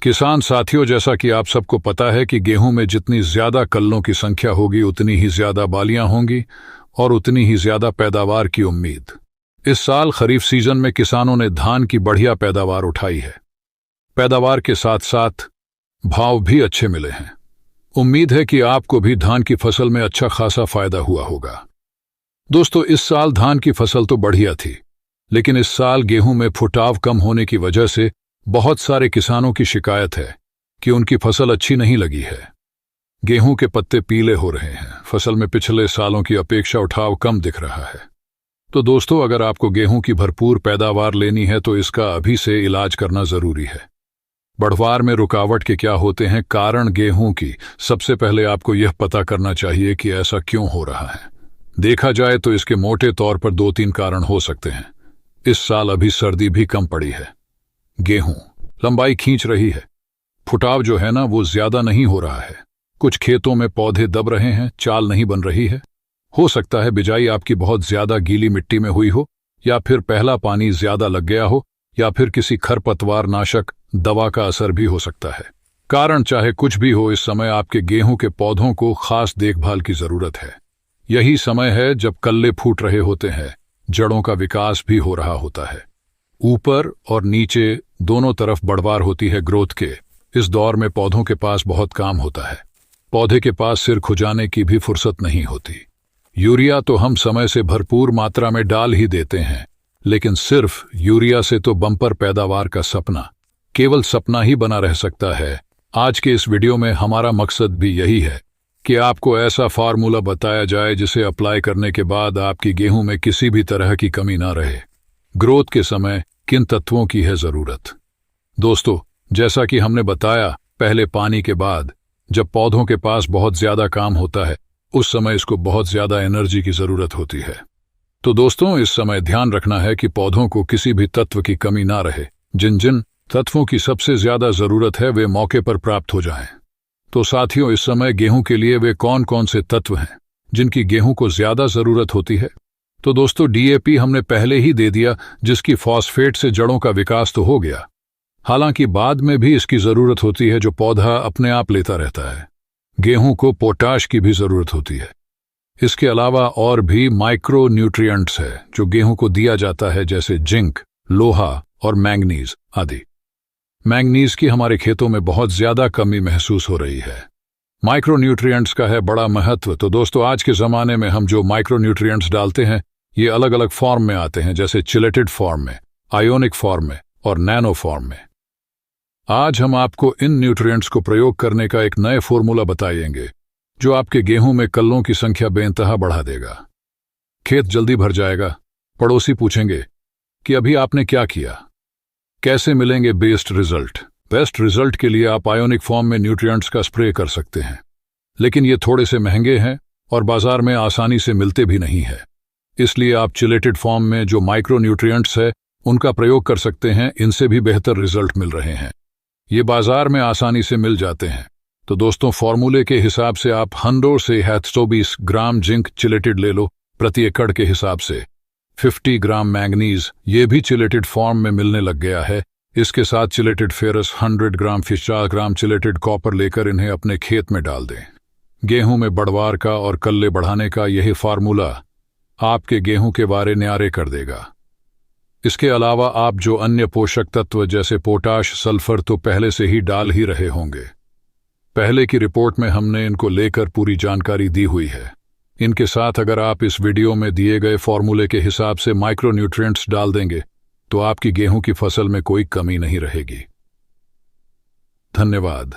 किसान साथियों, जैसा कि आप सबको पता है कि गेहूं में जितनी ज्यादा कल्लों की संख्या होगी उतनी ही ज्यादा बालियां होंगी और उतनी ही ज्यादा पैदावार की उम्मीद। इस साल खरीफ सीजन में किसानों ने धान की बढ़िया पैदावार उठाई है। पैदावार के साथ साथ भाव भी अच्छे मिले हैं। उम्मीद है कि आपको भी धान की फसल में अच्छा खासा फायदा हुआ होगा। दोस्तों, इस साल धान की फसल तो बढ़िया थी, लेकिन इस साल गेहूं में फुटाव कम होने की वजह से बहुत सारे किसानों की शिकायत है कि उनकी फसल अच्छी नहीं लगी है। गेहूं के पत्ते पीले हो रहे हैं, फसल में पिछले सालों की अपेक्षा उठाव कम दिख रहा है। तो दोस्तों, अगर आपको गेहूं की भरपूर पैदावार लेनी है तो इसका अभी से इलाज करना जरूरी है। बढ़वार में रुकावट के क्या होते हैं कारण गेहूं की, सबसे पहले आपको यह पता करना चाहिए कि ऐसा क्यों हो रहा है। देखा जाए तो इसके मोटे तौर पर 2-3 कारण हो सकते हैं। इस साल अभी सर्दी भी कम पड़ी है, गेहूं लंबाई खींच रही है, फुटाव जो है ना वो ज्यादा नहीं हो रहा है। कुछ खेतों में पौधे दब रहे हैं, चाल नहीं बन रही है। हो सकता है बिजाई आपकी बहुत ज्यादा गीली मिट्टी में हुई हो, या फिर पहला पानी ज्यादा लग गया हो, या फिर किसी खरपतवार नाशक दवा का असर भी हो सकता है। कारण चाहे कुछ भी हो, इस समय आपके गेहूं के पौधों को खास देखभाल की जरूरत है। यही समय है जब कल्ले फूट रहे होते हैं, जड़ों का विकास भी हो रहा होता है। ऊपर और नीचे दोनों तरफ बढ़वार होती है ग्रोथ के। इस दौर में पौधों के पास बहुत काम होता है। पौधे के पास सिर खुजाने की भी फुर्सत नहीं होती। यूरिया तो हम समय से भरपूर मात्रा में डाल ही देते हैं, लेकिन सिर्फ यूरिया से तो बम्पर पैदावार का सपना केवल सपना ही बना रह सकता है। आज के इस वीडियो में हमारा मकसद भी यही है कि आपको ऐसा फार्मूला बताया जाए जिसे अप्लाई करने के बाद आपकी गेहूं में किसी भी तरह की कमी ना रहे। ग्रोथ के समय किन तत्वों की है जरूरत? दोस्तों, जैसा कि हमने बताया, पहले पानी के बाद जब पौधों के पास बहुत ज्यादा काम होता है, उस समय इसको बहुत ज्यादा एनर्जी की जरूरत होती है। तो दोस्तों, इस समय ध्यान रखना है कि पौधों को किसी भी तत्व की कमी ना रहे। जिन जिन तत्वों की सबसे ज्यादा जरूरत है वे मौके पर प्राप्त हो जाएं। तो साथियों, इस समय गेहूं के लिए वे कौन कौन से तत्व हैं जिनकी गेहूं को ज्यादा जरूरत होती है? तो दोस्तों, डीएपी हमने पहले ही दे दिया, जिसकी फॉस्फेट से जड़ों का विकास तो हो गया। हालांकि बाद में भी इसकी जरूरत होती है, जो पौधा अपने आप लेता रहता है। गेहूं को पोटाश की भी जरूरत होती है। इसके अलावा और भी माइक्रो न्यूट्रिएंट्स है जो गेहूं को दिया जाता है, जैसे जिंक, लोहा और मैंगनीज आदि। मैंगनीज की हमारे खेतों में बहुत ज्यादा कमी महसूस हो रही है। माइक्रो न्यूट्रिएंट्स का है बड़ा महत्व। तो दोस्तों, आज के जमाने में हम जो माइक्रो न्यूट्रिएंट्स डालते हैं ये अलग अलग फॉर्म में आते हैं, जैसे चिलेटेड फॉर्म में, आयोनिक फॉर्म में और नैनो फॉर्म में। आज हम आपको इन न्यूट्रिएंट्स को प्रयोग करने का एक नए फॉर्मूला बताएंगे जो आपके गेहूं में कल्लों की संख्या बेइंतहा बढ़ा देगा। खेत जल्दी भर जाएगा। पड़ोसी पूछेंगे कि अभी आपने क्या किया। कैसे मिलेंगे बेस्ट रिजल्ट? बेस्ट रिजल्ट के लिए आप आयोनिक फॉर्म में न्यूट्रिएंट्स का स्प्रे कर सकते हैं, लेकिन ये थोड़े से महंगे हैं और बाजार में आसानी से मिलते भी नहीं है। इसलिए आप चिलेटेड फॉर्म में जो माइक्रो न्यूट्रिएंट्स है उनका प्रयोग कर सकते हैं। इनसे भी बेहतर रिजल्ट मिल रहे हैं। ये बाजार में आसानी से मिल जाते हैं। तो दोस्तों, फॉर्मूले के हिसाब से आप 100 से 120 ग्राम जिंक चिलेटेड ले लो प्रति एकड़ के हिसाब से। 50 ग्राम मैंगनीज, ये भी चिलेटेड फॉर्म में मिलने लग गया है। इसके साथ चिलेटेड फेरस 100 ग्राम, 50 ग्राम चिलेटेड कॉपर लेकर इन्हें अपने खेत में डाल दें। गेहूं में बढ़वार का और कल्ले बढ़ाने का यही फार्मूला आपके गेहूं के वारे न्यारे कर देगा। इसके अलावा आप जो अन्य पोषक तत्व जैसे पोटाश, सल्फर तो पहले से ही डाल ही रहे होंगे। पहले की रिपोर्ट में हमने इनको लेकर पूरी जानकारी दी हुई है। इनके साथ अगर आप इस वीडियो में दिए गए फॉर्मूले के हिसाब से माइक्रो न्यूट्रिएंट्स डाल देंगे तो आपकी गेहूं की फसल में कोई कमी नहीं रहेगी। धन्यवाद।